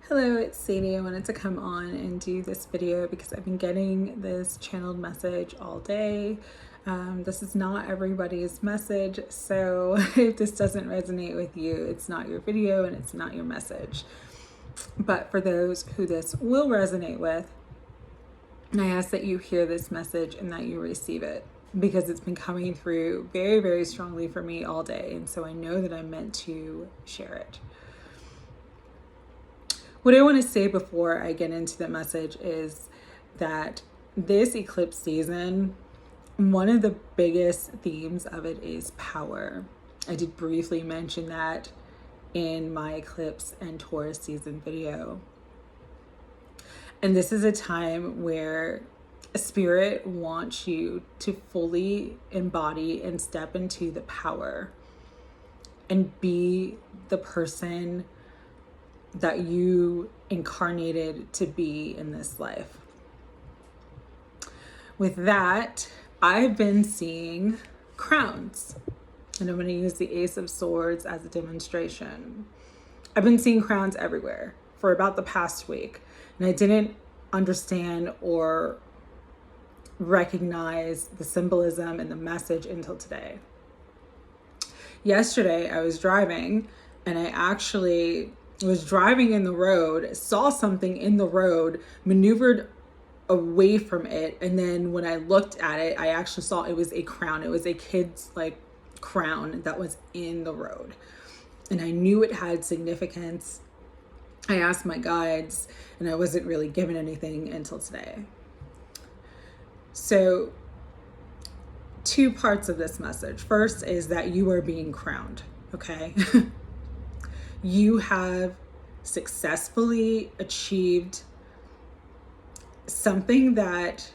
Hello, it's Sadie. I wanted to come on and do this video because I've been getting this channeled message all day. This is not everybody's message, so if this doesn't resonate with you, it's not your video and it's not your message. But for those who this will resonate with, I ask that you hear this message and that you receive it, because it's been coming through very, very strongly for me all day, and so I know that I'm meant to share it. What I want to say before I get into the message is that this eclipse season, one of the biggest themes of it is power. I did briefly mention that in my eclipse and Taurus season video. And this is a time where Spirit wants you to fully embody and step into the power and be the person that you incarnated to be in this life. With that, I've been seeing crowns, and I'm going to use the Ace of Swords as a demonstration. I've been seeing crowns everywhere for about the past week, and I didn't understand or recognize the symbolism and the message until today. Yesterday, I was driving, and I actually was driving in the road, saw something in the road, maneuvered away from it, and then when I looked at it, I actually saw it was a crown. It was a kid's crown that was in the road, and I knew it had significance. I asked my guides, and I wasn't really given anything until today. So, two parts of this message. First is that you are being crowned, okay? You have successfully achieved something that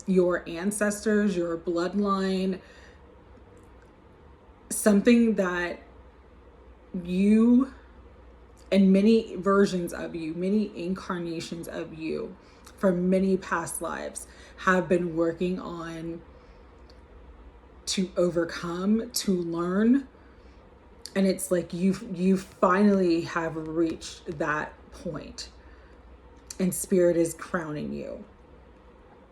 your ancestors, your bloodline, something that you and many versions of you, many incarnations of you from many past lives have been working on to overcome, to learn. And it's like you finally have reached that point, and Spirit is crowning you.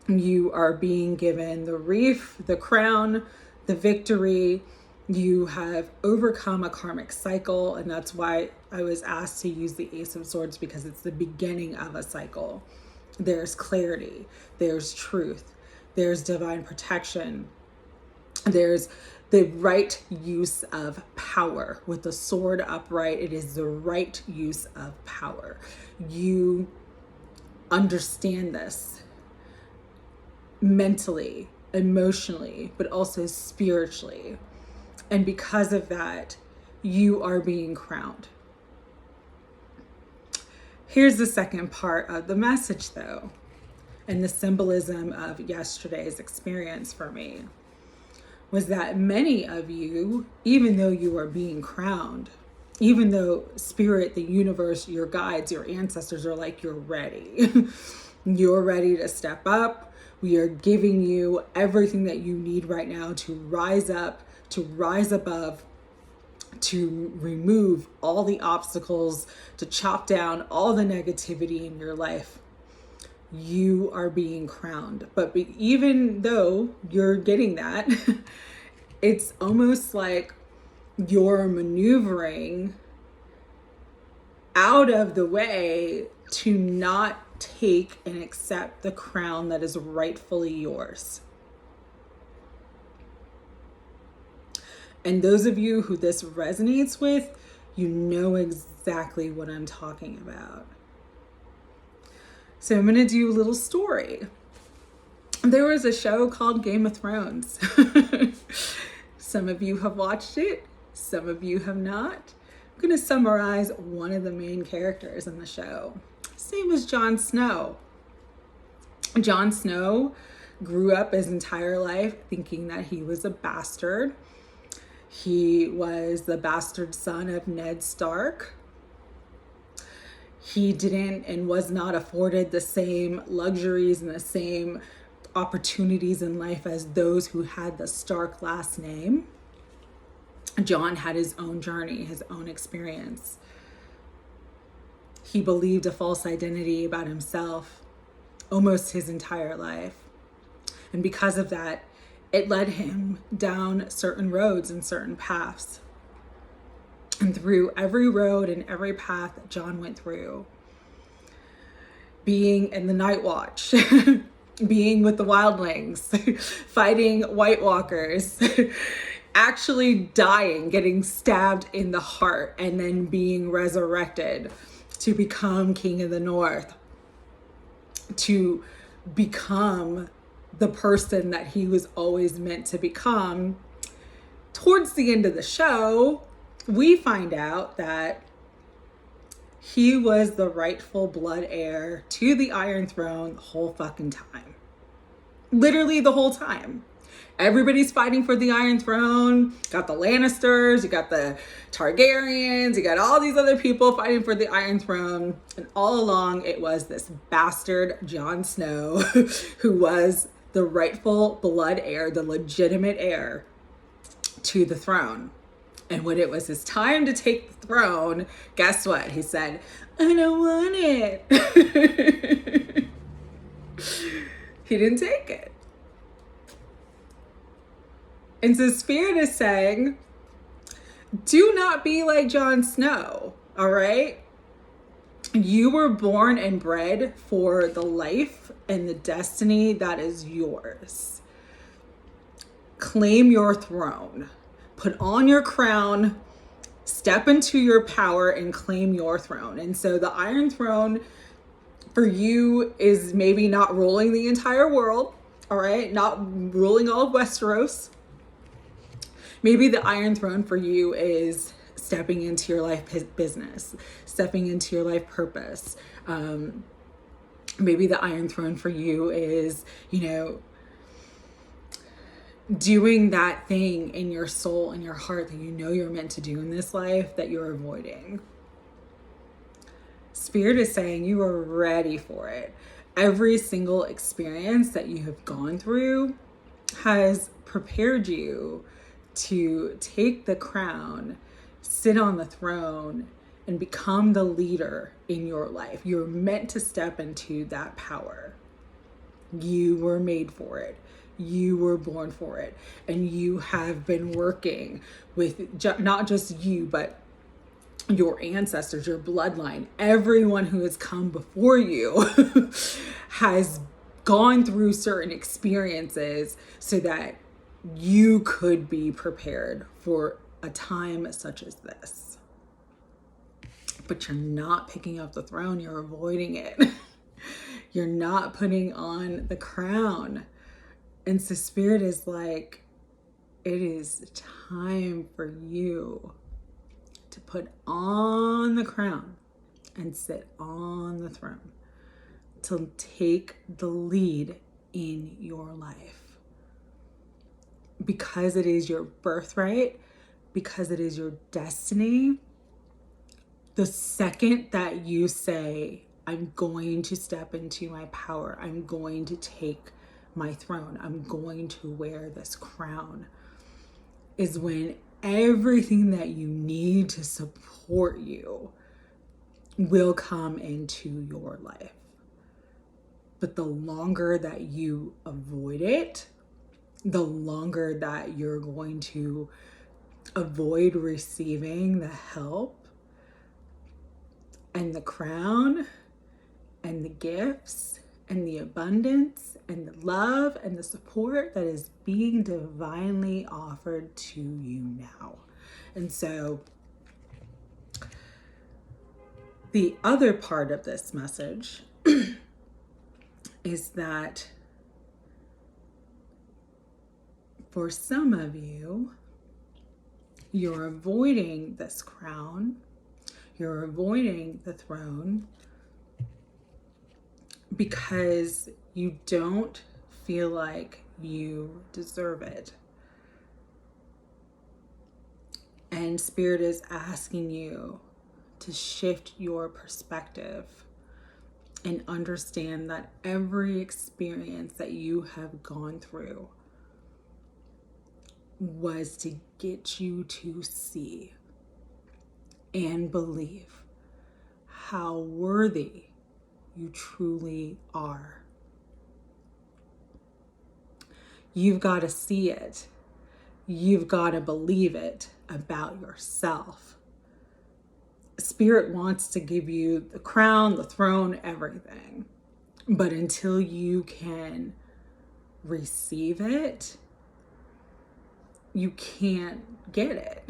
You are being given the wreath, the crown, the victory. You have overcome a karmic cycle, and that's why I was asked to use the Ace of Swords, because it's the beginning of a cycle. There's clarity, there's truth, there's divine protection, there's the right use of power. With the sword upright, it is the right use of power. You understand this mentally, emotionally, but also spiritually. And because of that, you are being crowned. Here's the second part of the message, though, and the symbolism of yesterday's experience for me was that many of you, even though you are being crowned, even though Spirit, the universe, your guides, your ancestors are like, you're ready. You're ready to step up. We are giving you everything that you need right now to rise up, to rise above, to remove all the obstacles, to chop down all the negativity in your life. You are being crowned. But even though you're getting that, it's almost like you're maneuvering out of the way to not take and accept the crown that is rightfully yours. And those of you who this resonates with, you know exactly what I'm talking about. So I'm going to do a little story. There was a show called Game of Thrones. Some of you have watched it, some of you have not. I'm going to summarize one of the main characters in the show. His name was Jon Snow. Jon Snow grew up his entire life thinking that he was a bastard. He was the bastard son of Ned Stark. He didn't and was not afforded the same luxuries and the same opportunities in life as those who had the Stark last name. Jon had his own journey, his own experience. He believed a false identity about himself almost his entire life. And because of that, it led him down certain roads and certain paths. And through every road and every path that John went through, being in the night watch, being with the wildlings, fighting White Walkers, actually dying, getting stabbed in the heart, and then being resurrected to become King of the North, to become the person that he was always meant to become. Towards the end of the show, we find out that he was the rightful blood heir to the Iron Throne the whole fucking time. Literally the whole time. Everybody's fighting for the Iron Throne. Got the Lannisters, you got the Targaryens, you got all these other people fighting for the Iron Throne. And all along, it was this bastard Jon Snow who was the rightful blood heir, the legitimate heir to the throne. And when it was his time to take the throne, guess what? He said, I don't want it. He didn't take it. And so Spirit is saying, do not be like Jon Snow, all right? You were born and bred for the life and the destiny that is yours. Claim your throne. Put on your crown, step into your power, and claim your throne. And so the Iron Throne for you is maybe not ruling the entire world, all right? Not ruling all of Westeros. Maybe the Iron Throne for you is stepping into your life business, stepping into your life purpose. Maybe the Iron Throne for you is, doing that thing in your soul and your heart that you know you're meant to do in this life that you're avoiding. Spirit is saying you are ready for it. Every single experience that you have gone through has prepared you to take the crown, sit on the throne, and become the leader in your life. You're meant to step into that power. You were made for it. You were born for it. And you have been working with not just you, but your ancestors, your bloodline, everyone who has come before you has gone through certain experiences so that you could be prepared for a time such as this. But you're not picking up the throne, you're avoiding it. You're not putting on the crown. And so Spirit is like, it is time for you to put on the crown and sit on the throne, to take the lead in your life. Because it is your birthright, because it is your destiny. The second that you say, I'm going to step into my power, I'm going to take my throne, I'm going to wear this crown, is when everything that you need to support you will come into your life. But the longer that you avoid it, the longer that you're going to avoid receiving the help and the crown and the gifts and the abundance and the love and the support that is being divinely offered to you now. And so the other part of this message is that for some of you, you're avoiding this crown, you're avoiding the throne because you don't feel like you deserve it. And Spirit is asking you to shift your perspective and understand that every experience that you have gone through was to get you to see and believe how worthy you truly are. You've got to see it. You've got to believe it about yourself. Spirit wants to give you the crown, the throne, everything. But until you can receive it, you can't get it.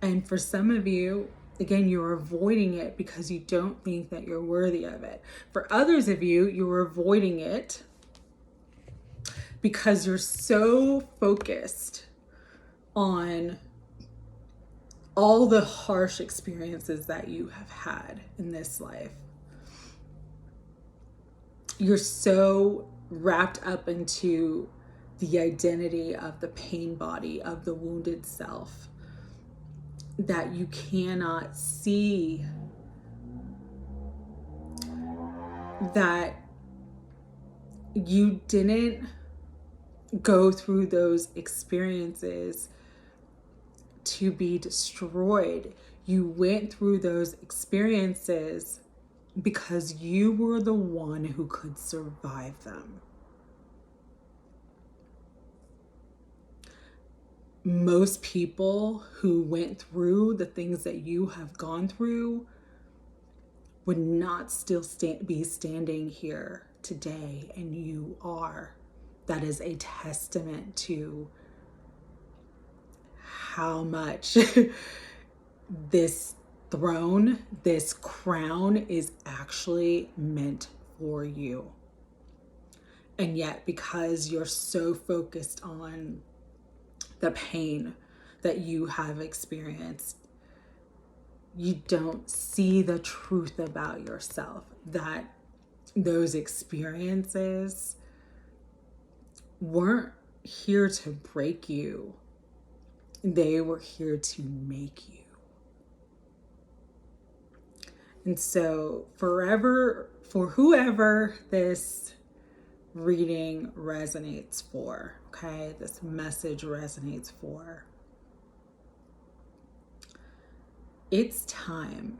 And for some of you, again, you're avoiding it because you don't think that you're worthy of it. For others of you, you're avoiding it because you're so focused on all the harsh experiences that you have had in this life. You're so wrapped up into the identity of the pain body, of the wounded self, that you cannot see that you didn't go through those experiences to be destroyed. You went through those experiences because you were the one who could survive them. Most people who went through the things that you have gone through would not still be standing here today, and you are. That is a testament to how much this throne, this crown is actually meant for you. And yet, because you're so focused on the pain that you have experienced, you don't see the truth about yourself, that those experiences weren't here to break you. They were here to make you. And so for whoever this reading resonates for, okay, this message resonates for, it's time.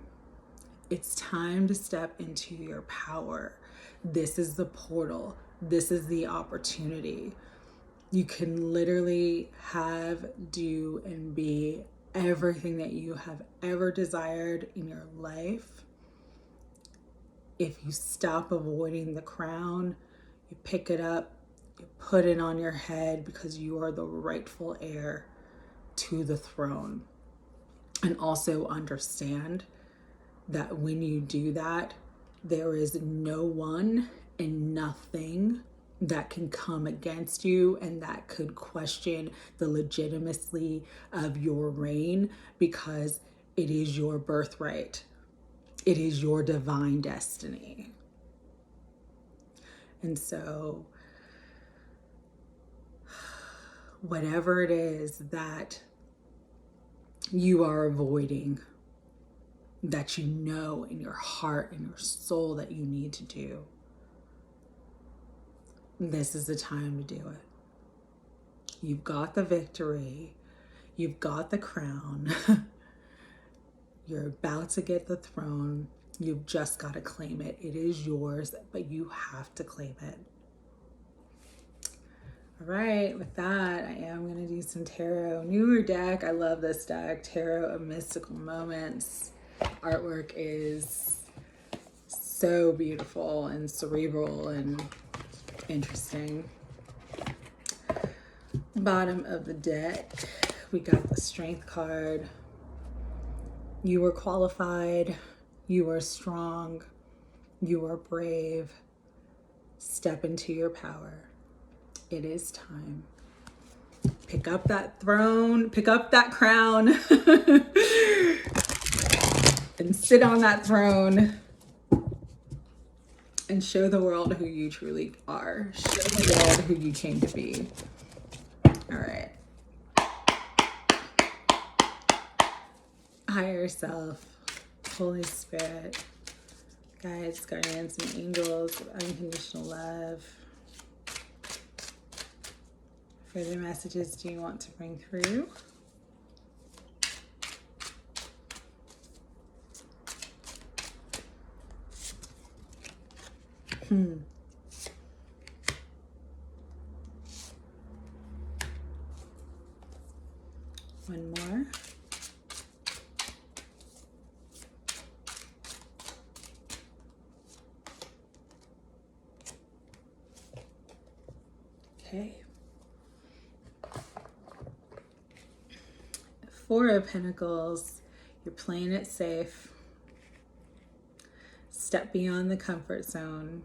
It's time to step into your power. This is the portal. This is the opportunity. You can literally have, do, and be everything that you have ever desired in your life if you stop avoiding the crown, you pick it up, you put it on your head, because you are the rightful heir to the throne. And also understand that when you do that, there is no one and nothing that can come against you and that could question the legitimacy of your reign, because it is your birthright. It is your divine destiny. And so, whatever it is that you are avoiding, that you know in your heart and your soul that you need to do, this is the time to do it. You've got the victory. You've got the crown. You're about to get the throne. You've just got to claim it. It is yours, but you have to claim it. All right, with that, I am going to do some tarot. Newer deck. I love this deck. Tarot of Mystical Moments. Artwork is so beautiful and cerebral and interesting. Bottom of the deck, we got the Strength card. You are qualified. You are strong. You are brave. Step into your power. It is time. Pick up that throne, pick up that crown, and sit on that throne and show the world who you truly are. Show the world who you came to be. All right. Higher self, Holy Spirit, guides, guardians, and angels of unconditional love. Further messages do you want to bring through? One more. Okay. Four of Pentacles. You're playing it safe. Step beyond the comfort zone.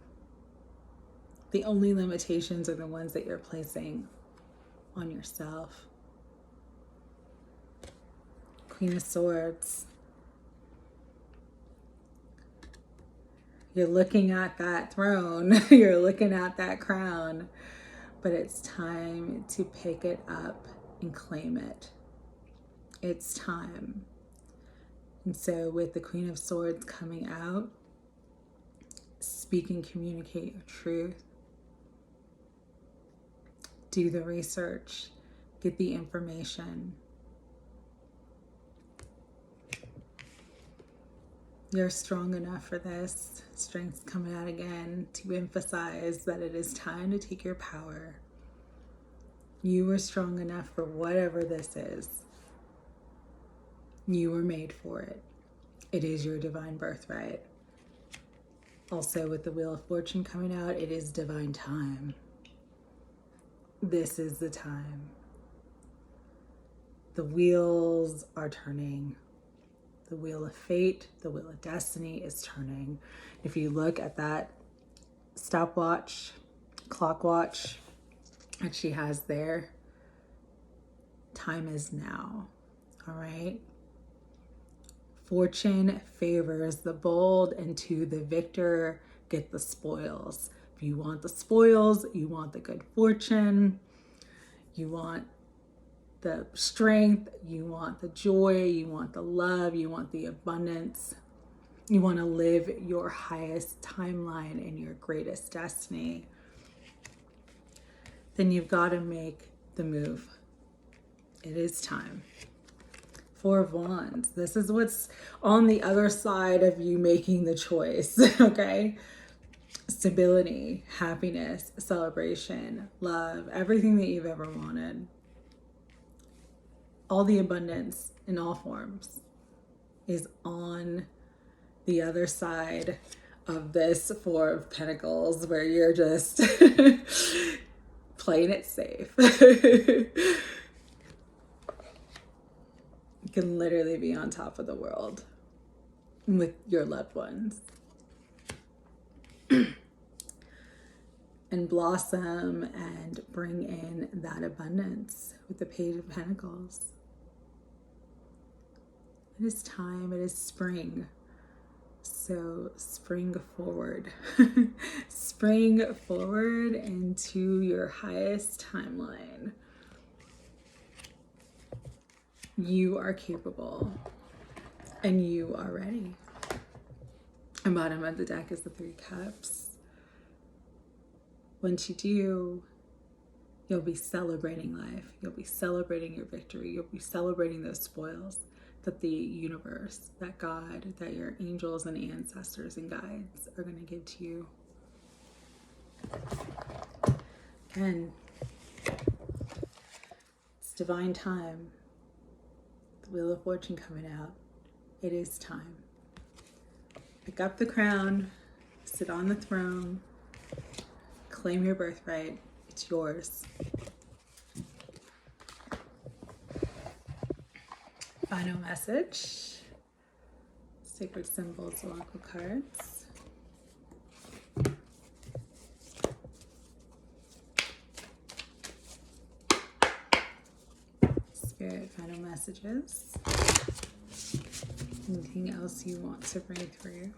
The only limitations are the ones that you're placing on yourself. Queen of Swords. You're looking at that throne. You're looking at that crown. But it's time to pick it up and claim it. It's time. And so with the Queen of Swords coming out, speak and communicate your truth. Do the research. Get the information. You're strong enough for this. Strength's coming out again to emphasize that it is time to take your power. You are strong enough for whatever this is. You were made for it. It is your divine birthright. Also, with the Wheel of Fortune coming out, it is divine time. This is the time. The wheels are turning. The wheel of fate, the wheel of destiny is turning. If you look at that stopwatch, clock watch that she has there, time is now. All right. Fortune favors the bold, and to the victor get the spoils. If you want the spoils, you want the good fortune, you want the strength, you want the joy, you want the love, you want the abundance, you want to live your highest timeline and your greatest destiny, then you've got to make the move. It is time. Four of Wands. This is what's on the other side of you making the choice, okay? Stability, happiness, celebration, love, everything that you've ever wanted. All the abundance in all forms is on the other side of this Four of Pentacles, where you're just playing it safe. You can literally be on top of the world with your loved ones and blossom and bring in that abundance with the Page of Pentacles. It is time. It is spring. So spring forward. Spring forward into your highest timeline. You are capable and you are ready. And bottom of the deck is the Three Cups. Once you do, you'll be celebrating life. You'll be celebrating your victory. You'll be celebrating those spoils that the universe, that God, that your angels and ancestors and guides are going to give to you. Again, it's divine time. The Wheel of Fortune coming out. It is time. Pick up the crown, sit on the throne, claim your birthright. It's yours. Final message. Sacred symbols, oracle cards. Spirit, final messages. Anything else you want to bring through?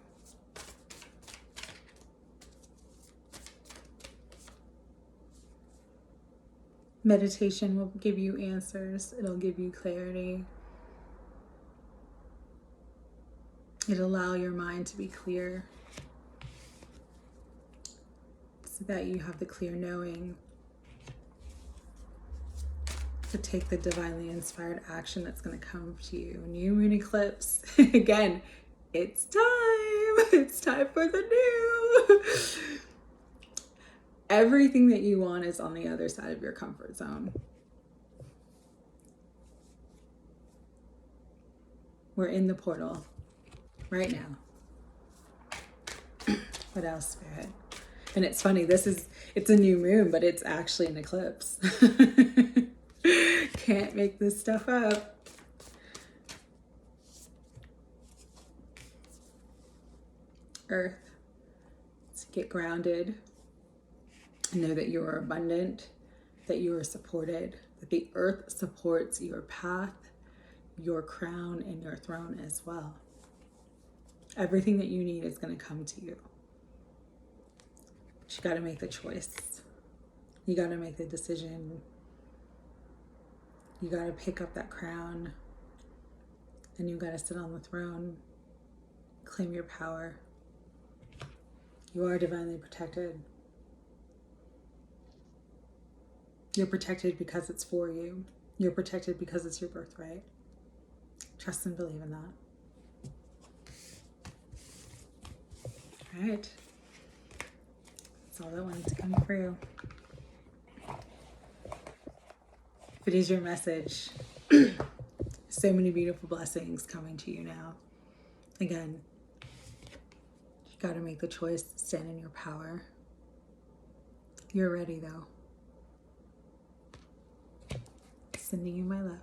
Meditation will give you answers. It'll give you clarity. It'll allow your mind to be clear so that you have the clear knowing to take the divinely inspired action that's going to come to you. New moon eclipse. Again, it's time. It's time for the new. Everything that you want is on the other side of your comfort zone. We're in the portal right now. What else, Spirit? And it's funny, it's a new moon, but it's actually an eclipse. Can't make this stuff up. Earth, to get grounded. Know that you are abundant, that you are supported, that the earth supports your path, your crown, and your throne as well. Everything that you need is going to come to you. But you got to make the choice. You got to make the decision. You got to pick up that crown, and you got to sit on the throne, claim your power. You are divinely protected. You're protected because it's for you. You're protected because it's your birthright. Trust and believe in that. All right. That's all that wanted to come through. If it is your message, so many beautiful blessings coming to you now. Again, you got to make the choice to stand in your power. You're ready, though. Sending you my love.